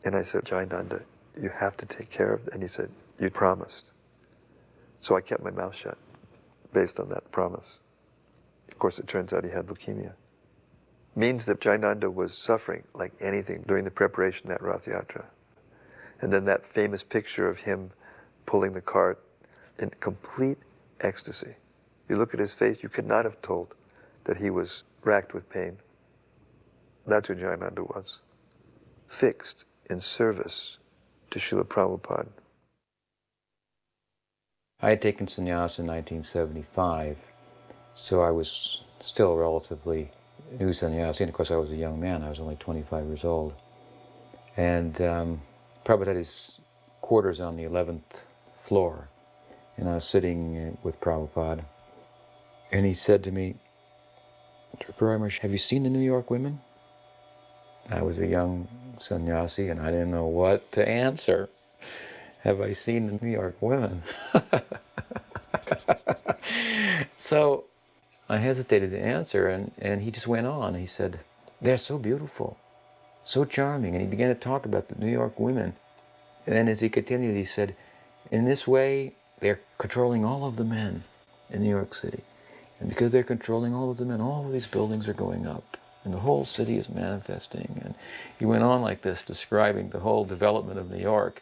And I said, Jayananda, you have to take care of it. And he said, you promised. So I kept my mouth shut based on that promise. Of course, it turns out he had leukemia. Means that Jayananda was suffering like anything during the preparation of that Rath Yatra. And then that famous picture of him pulling the cart in complete ecstasy. You look at his face, you could not have told that he was racked with pain. That's who Jayananda was. Fixed in service to Srila Prabhupada. I had taken sannyas in 1975, so I was still a relatively new sannyasi, and of course I was a young man, I was only 25 years old. And Prabhupada had his quarters on the 11th floor, and I was with Prabhupada, and he said to me, Tripurari, have you seen the New York women? I was a young sannyasi, and I didn't know what to answer. Have I seen the New York women? So I hesitated to answer, and he just went on. He said, they're so beautiful, so charming. And he began to talk about the New York women. And then as he continued, he said, in this way, they're controlling all of the men in New York City. And because they're controlling all of the men, all of these buildings are going up. And the whole city is manifesting. And he went on like this, describing the whole development of New York.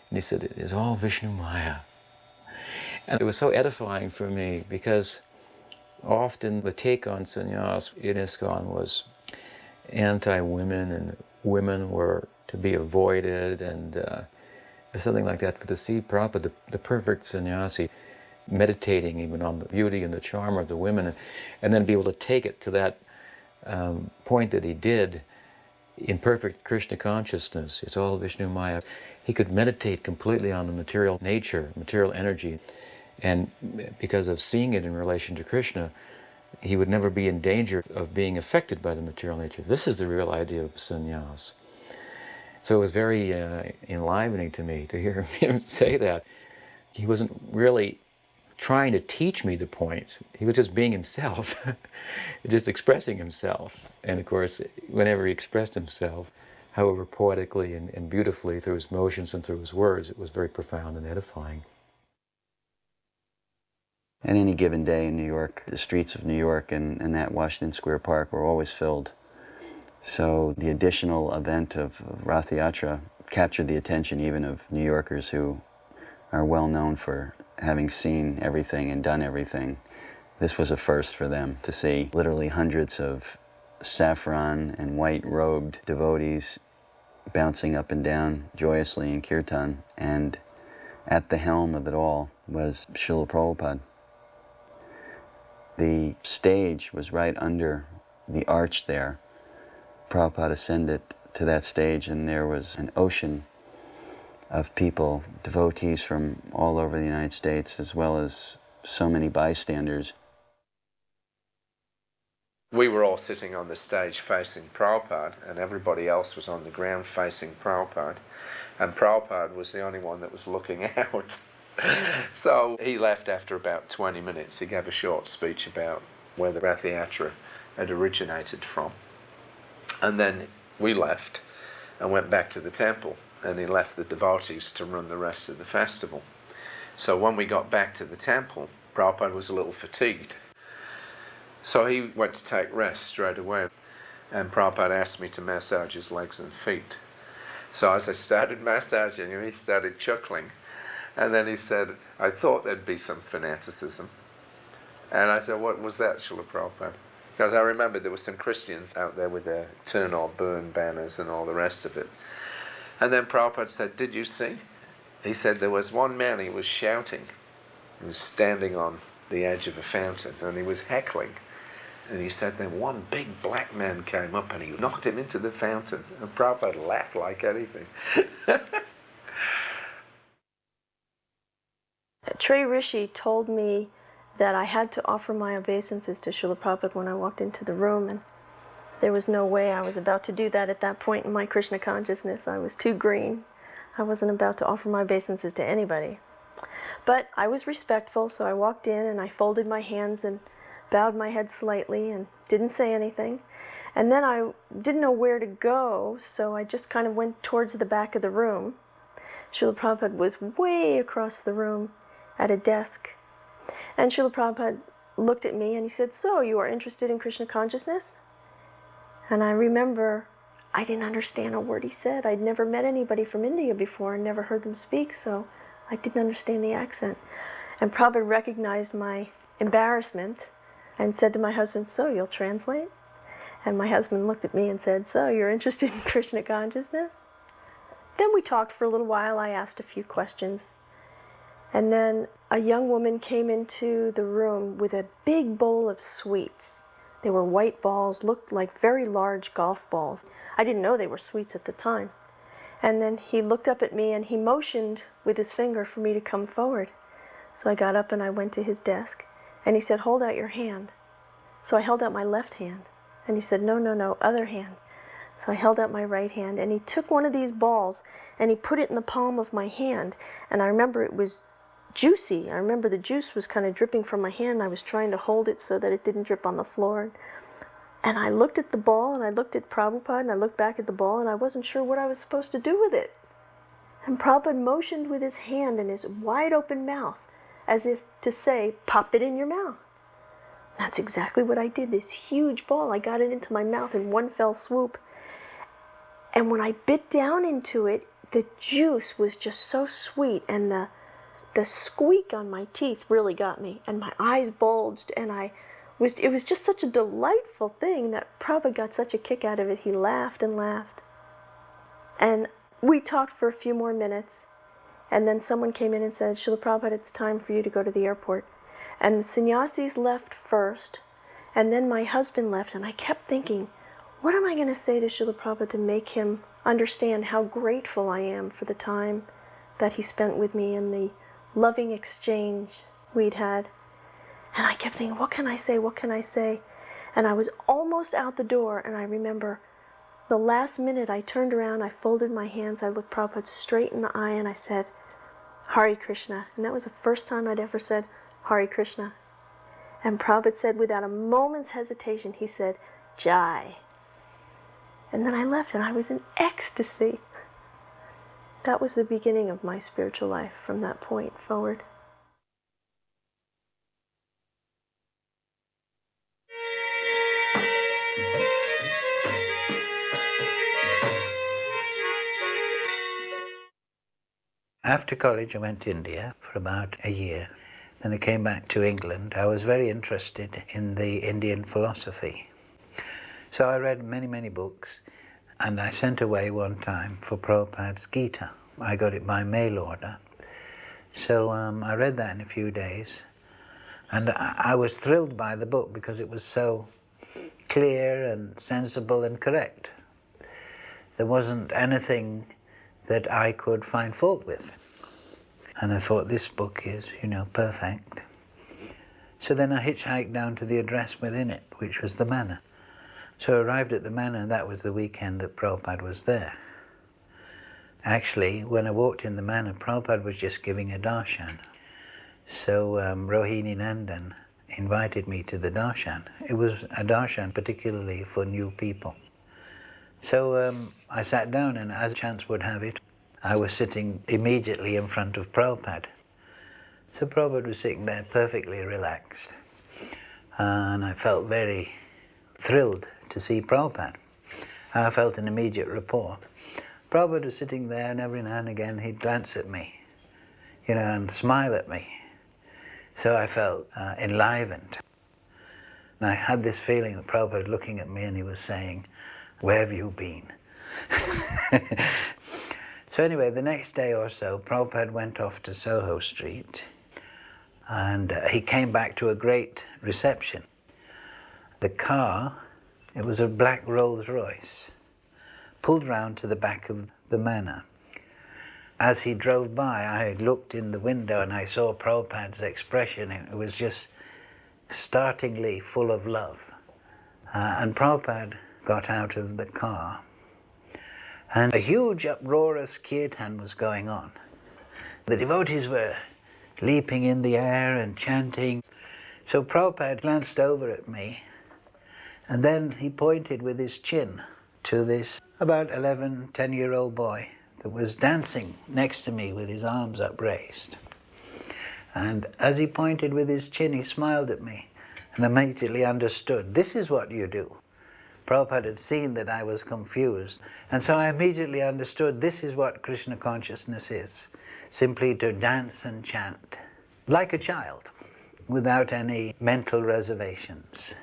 And he said, it is all Vishnu Maya. And it was so edifying for me, because often the take on sannyas in ISKCON was anti-women, and women were to be avoided, and something like that. But to see Prabhupada, the perfect sannyasi, meditating even on the beauty and the charm of the women, and then be able to take it to that point that he did in perfect Krishna consciousness. It's all Vishnu Maya. He could meditate completely on the material nature, material energy, and because of seeing it in relation to Krishna, he would never be in danger of being affected by the material nature. This is the real idea of sannyas. So it was very enlivening to me to hear him say that. He wasn't really trying to teach me the point. He was just being himself, just expressing himself. And of course, whenever he expressed himself, however poetically and beautifully through his motions and through his words, it was very profound and edifying. At any given day in New York, the streets of New York and that Washington Square Park were always filled. So the additional event of Rath Yatra captured the attention even of New Yorkers who are well known for having seen everything and done everything. This was a first for them, to see literally hundreds of saffron and white-robed devotees bouncing up and down joyously in kirtan, and at the helm of it all was Srila Prabhupada. The stage was right under the arch there. Prabhupada ascended to that stage, and there was an ocean of people, devotees from all over the United States, as well as so many bystanders. We were all sitting on the stage facing Prabhupada, and everybody else was on the ground facing Prabhupada. And Prabhupada was the only one that was looking out. So he left after about 20 minutes. He gave a short speech about where the Rath Yatra had originated from. And then we left and went back to the temple, and he left the devotees to run the rest of the festival. So when we got back to the temple, Prabhupada was a little fatigued. So he went to take rest straight away, and Prabhupada asked me to massage his legs and feet. So as I started massaging him, he started chuckling. And then he said, I thought there'd be some fanaticism. And I said, what was that, Srila Prabhupada? Because I remember there were some Christians out there with their turn or burn banners and all the rest of it. And then Prabhupada said, did you see? He said there was one man, he was shouting. He was standing on the edge of a fountain, and he was heckling. And he said then one big black man came up and he knocked him into the fountain. And Prabhupada laughed like anything. Trey Rishi told me that I had to offer my obeisances to Srila Prabhupada when I walked into the room, and there was no way I was about to do that at that point in my Krishna consciousness. I was too green. I wasn't about to offer my obeisances to anybody. But I was respectful, so I walked in and I folded my hands and bowed my head slightly and didn't say anything. And then I didn't know where to go, so I just kind of went towards the back of the room. Srila Prabhupada was way across the room at a desk. And Srila Prabhupada looked at me and he said, "So, you are interested in Krishna consciousness?" And I remember I didn't understand a word he said. I'd never met anybody from India before and never heard them speak, so I didn't understand the accent. And Prabhupada recognized my embarrassment and said to my husband, "So, you'll translate?" And my husband looked at me and said, "So, you're interested in Krishna consciousness?" Then we talked for a little while. I asked a few questions. And then a young woman came into the room with a big bowl of sweets. They were white balls, looked like very large golf balls. I didn't know they were sweets at the time. And then he looked up at me and he motioned with his finger for me to come forward. So I got up and I went to his desk. And he said, "Hold out your hand." So I held out my left hand. And he said, "No, no, no, other hand." So I held out my right hand, and he took one of these balls and he put it in the palm of my hand. And I remember it was juicy. I remember the juice was kind of dripping from my hand. I was trying to hold it so that it didn't drip on the floor. And I looked at the ball, and I looked at Prabhupada, and I looked back at the ball, and I wasn't sure what I was supposed to do with it. And Prabhupada motioned with his hand and his wide open mouth, as if to say, "Pop it in your mouth." That's exactly what I did. This huge ball, I got it into my mouth in one fell swoop. And when I bit down into it, the juice was just so sweet, and the squeak on my teeth really got me, and my eyes bulged, and it was just such a delightful thing that Prabhupada got such a kick out of it. He laughed and laughed. And we talked for a few more minutes, and then someone came in and said, "Srila Prabhupada, it's time for you to go to the airport." And the sannyasis left first, and then my husband left, and I kept thinking, what am I going to say to Srila Prabhupada to make him understand how grateful I am for the time that he spent with me and the loving exchange we'd had? And I kept thinking, what can I say? What can I say? And I was almost out the door, and I remember the last minute I turned around, I folded my hands, I looked Prabhupada straight in the eye, and I said, "Hare Krishna." And that was the first time I'd ever said, "Hare Krishna." And Prabhupada said, without a moment's hesitation, he said, "Jai." And then I left, and I was in ecstasy. That was the beginning of my spiritual life from that point forward. After college, I went to India for about a year. Then I came back to England. I was very interested in the Indian philosophy. So I read many, many books, and I sent away one time for Prabhupada's Gita. I got it by mail order. So I read that in a few days, and I was thrilled by the book because it was so clear and sensible and correct. There wasn't anything that I could find fault with. And I thought, this book is, perfect. So then I hitchhiked down to the address within it, which was the manor. So I arrived at the manor, and that was the weekend that Prabhupada was there. Actually, when I walked in the manor, Prabhupada was just giving a darshan. So Rohini Nandan invited me to the darshan. It was a darshan particularly for new people. So I sat down, and as chance would have it, I was sitting immediately in front of Prabhupada. So Prabhupada was sitting there perfectly relaxed. And I felt very thrilled to see Prabhupada. I felt an immediate rapport. Prabhupada was sitting there, and every now and again he'd glance at me, and smile at me. So I felt enlivened. And I had this feeling that Prabhupada was looking at me and he was saying, "Where have you been?" So anyway, the next day or so, Prabhupada went off to Soho Street, and he came back to a great reception. The car, it was a black Rolls Royce, pulled round to the back of the manor. As he drove by, I looked in the window and I saw Prabhupada's expression. It was just startlingly full of love. And Prabhupada got out of the car, and a huge uproarious kirtan was going on. The devotees were leaping in the air and chanting. So Prabhupada glanced over at me, And then he pointed with his chin to this about 10-year-old boy that was dancing next to me with his arms upraised. And as he pointed with his chin, he smiled at me and immediately understood, this is what you do. Prabhupada had seen that I was confused, and so I immediately understood this is what Krishna consciousness is, simply to dance and chant, like a child, without any mental reservations.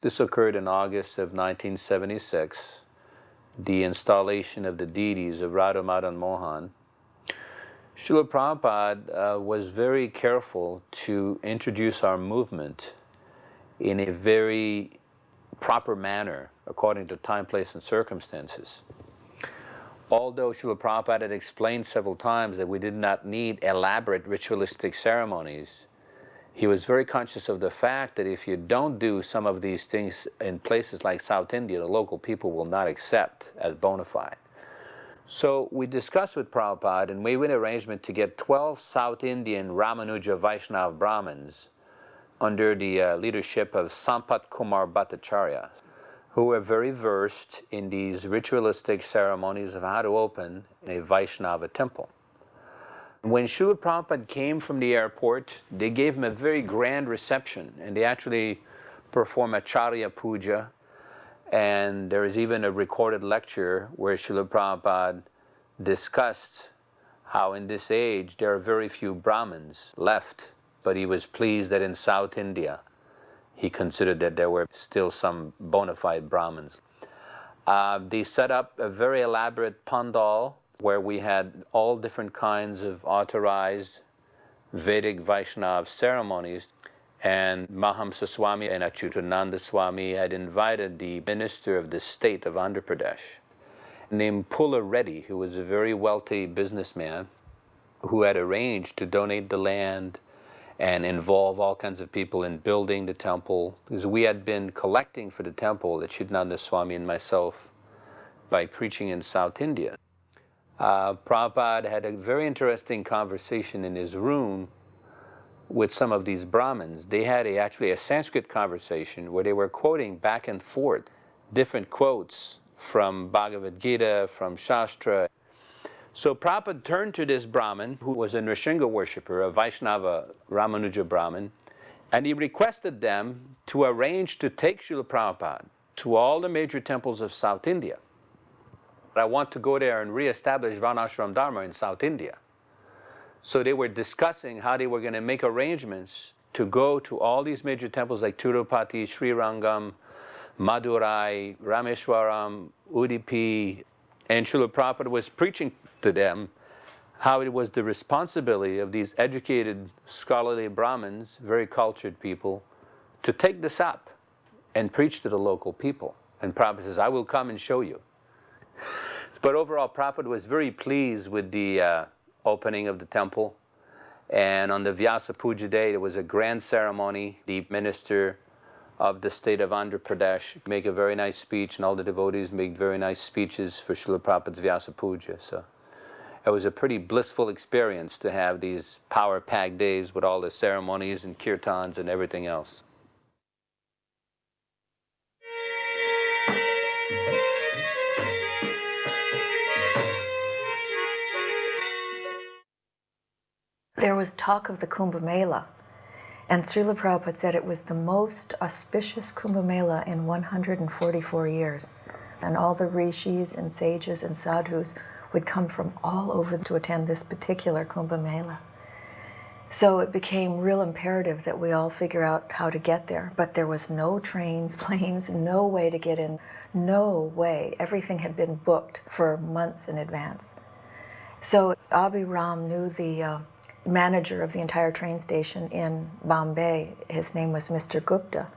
This occurred in August of 1976, the installation of the deities of Radha Madan Mohan. Srila Prabhupada was very careful to introduce our movement in a very proper manner, according to time, place, and circumstances. Although Srila Prabhupada had explained several times that we did not need elaborate ritualistic ceremonies, he was very conscious of the fact that if you don't do some of these things in places like South India, the local people will not accept as bona fide. So we discussed with Prabhupada and we made an arrangement to get 12 South Indian Ramanuja Vaishnava Brahmins under the leadership of Sampat Kumar Bhattacharya, who were very versed in these ritualistic ceremonies of how to open a Vaishnava temple. When Srila Prabhupada came from the airport, they gave him a very grand reception, and they actually performed Acharya Puja, and there is even a recorded lecture where Srila Prabhupada discussed how in this age there are very few Brahmins left, but he was pleased that in South India he considered that there were still some bona fide Brahmins. They set up a very elaborate pandal where we had all different kinds of authorized Vedic Vaishnava ceremonies. And Mahamsa Swami and Achyutananda Swami had invited the minister of the state of Andhra Pradesh, named Pulla Reddy, who was a very wealthy businessman who had arranged to donate the land and involve all kinds of people in building the temple, because we had been collecting for the temple, Achyutananda Swami and myself, by preaching in South India. Prabhupada had a very interesting conversation in his room with some of these Brahmins. They had actually a Sanskrit conversation where they were quoting back and forth different quotes from Bhagavad Gita, from Shastra. So Prabhupada turned to this Brahmin, who was a Nrsimha worshipper, a Vaishnava Ramanuja Brahmin, and he requested them to arrange to take Srila Prabhupada to all the major temples of South India. I want to go there and re-establish Varnashram Dharma in South India. So they were discussing how they were going to make arrangements to go to all these major temples like Tirupati, Srirangam, Madurai, Rameshwaram, Udupi, and Srila Prabhupada was preaching to them how it was the responsibility of these educated, scholarly Brahmins, very cultured people, to take this up and preach to the local people. And Prabhupada says, I will come and show you. But overall, Prabhupada was very pleased with the opening of the temple. And on the Vyasa Puja day, there was a grand ceremony. The minister of the state of Andhra Pradesh make a very nice speech, and all the devotees make very nice speeches for Srila Prabhupada's Vyasa Puja. So it was a pretty blissful experience to have these power-packed days with all the ceremonies and kirtans and everything else. There was talk of the Kumbh Mela, and Srila Prabhupada said it was the most auspicious Kumbh Mela in 144 years. And all the rishis and sages and sadhus would come from all over to attend this particular Kumbh Mela. So it became real imperative that we all figure out how to get there. But there was no trains, planes, no way to get in, no way. Everything had been booked for months in advance. So Abhiram knew the manager of the entire train station in Bombay. His name was Mr. Gupta.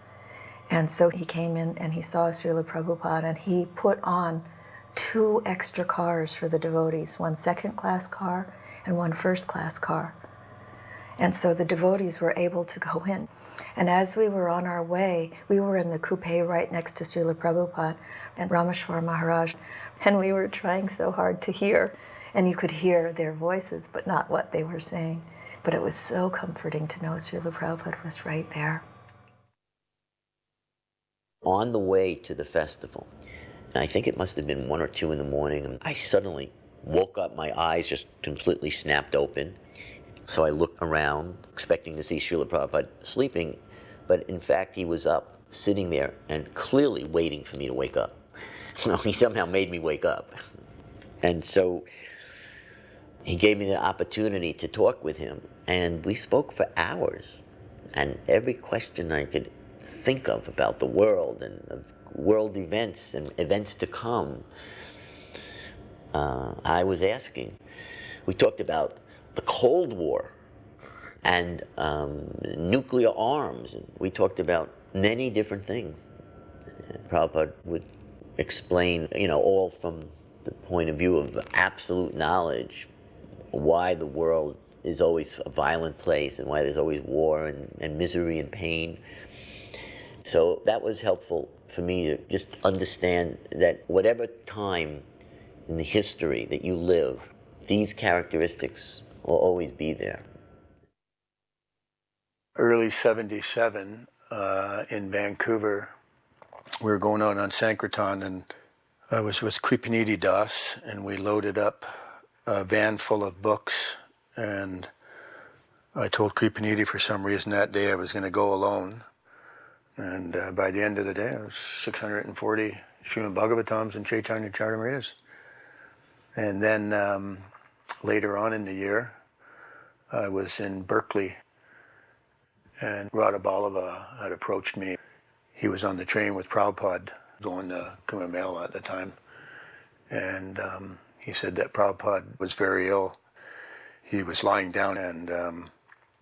And so he came in and he saw Srila Prabhupada, and he put on 2 extra cars for the devotees, 1 second-class car and 1 first-class car. And so the devotees were able to go in. And as we were on our way, we were in the coupe right next to Srila Prabhupada, and Rameshwar Maharaj And we were trying so hard to hear. And you could hear their voices, but not what they were saying. But it was so comforting to know Srila Prabhupada was right there. On the way to the festival, and I think it must have been 1 or 2 in the morning, and I suddenly woke up, my eyes just completely snapped open. So I looked around, expecting to see Srila Prabhupada sleeping, but in fact he was up, sitting there, and clearly waiting for me to wake up. He somehow made me wake up. And so he gave me the opportunity to talk with him, and we spoke for hours. And every question I could think of about the world and of world events and events to come, I was asking. We talked about the Cold War and nuclear arms. And we talked about many different things. Prabhupada would explain, all from the point of view of absolute knowledge, why the world is always a violent place and why there's always war and misery and pain. So that was helpful for me to just understand that whatever time in the history that you live, these characteristics will always be there. Early 77 in Vancouver, we were going out on Sankirtan, and I was with Kripanidhi Das, and we loaded up a van full of books, and I told Kripanidhi for some reason that day I was going to go alone. And by the end of the day, it was 640 Srimad Bhagavatams and Chaitanya Charitamritas. And then later on in the year, I was in Berkeley, and Radha Ballava had approached me. He was on the train with Prabhupada going to Kumbh Mela at the time. And he said that Prabhupada was very ill. He was lying down, and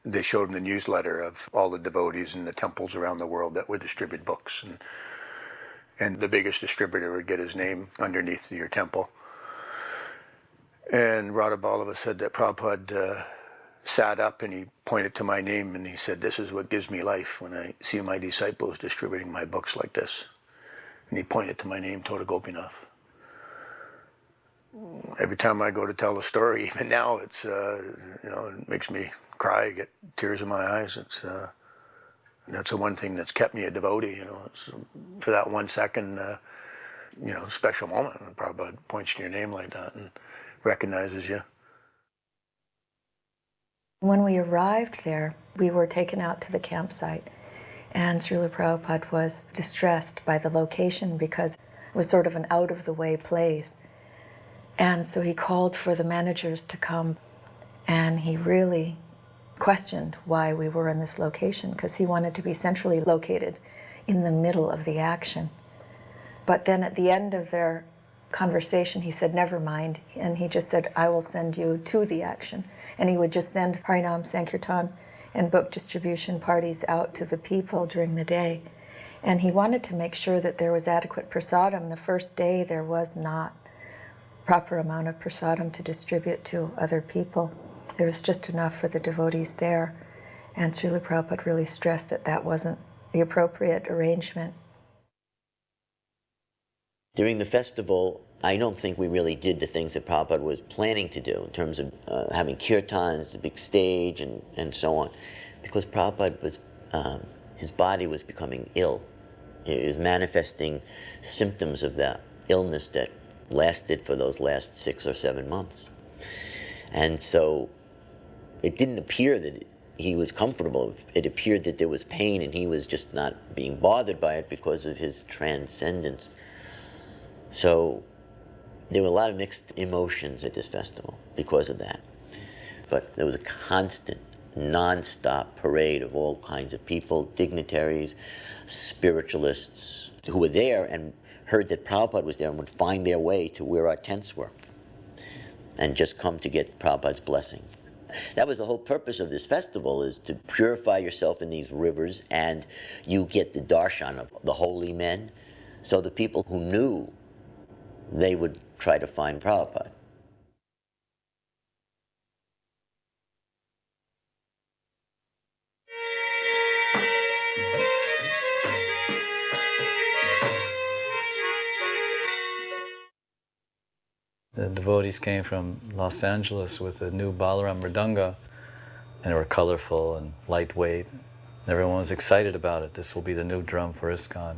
they showed him the newsletter of all the devotees in the temples around the world that would distribute books. And the biggest distributor would get his name underneath your temple. And Radha Ballava said that Prabhupada sat up and he pointed to my name and he said, "This is what gives me life when I see my disciples distributing my books like this." And he pointed to my name, Tota Gopinath. Every time I go to tell a story, even now, it's it makes me cry, get tears in my eyes. It's that's the one thing that's kept me a devotee. It's, for that 1 second, special moment when Prabhupada points to your name like that and recognizes you. When we arrived there, we were taken out to the campsite, and Srila Prabhupada was distressed by the location because it was sort of an out-of-the-way place. And so he called for the managers to come, and he really questioned why we were in this location, because he wanted to be centrally located in the middle of the action. But then at the end of their conversation, he said, "Never mind," and he just said, "I will send you to the action." And he would just send Harinam Sankirtan and book distribution parties out to the people during the day. And he wanted to make sure that there was adequate prasadam. The first day there was not proper amount of prasadam to distribute to other people. There was just enough for the devotees there. And Srila Prabhupada really stressed that that wasn't the appropriate arrangement. During the festival, I don't think we really did the things that Prabhupada was planning to do in terms of having kirtans, the big stage, and so on, because Prabhupada was, his body was becoming ill. He was manifesting symptoms of that illness that lasted for those last 6 or 7 months. And so it didn't appear that he was comfortable. It appeared that there was pain and he was just not being bothered by it because of his transcendence. So there were a lot of mixed emotions at this festival because of that. But there was a constant, non-stop parade of all kinds of people, dignitaries, spiritualists, who were there and heard that Prabhupada was there and would find their way to where our tents were and just come to get Prabhupada's blessing. That was the whole purpose of this festival, is to purify yourself in these rivers, and you get the darshan of the holy men. So the people who knew, they would try to find Prabhupada. devotees came from Los Angeles with a new Balaram Mridanga, and they were colorful and lightweight. And everyone was excited about it. This will be the new drum for ISKCON.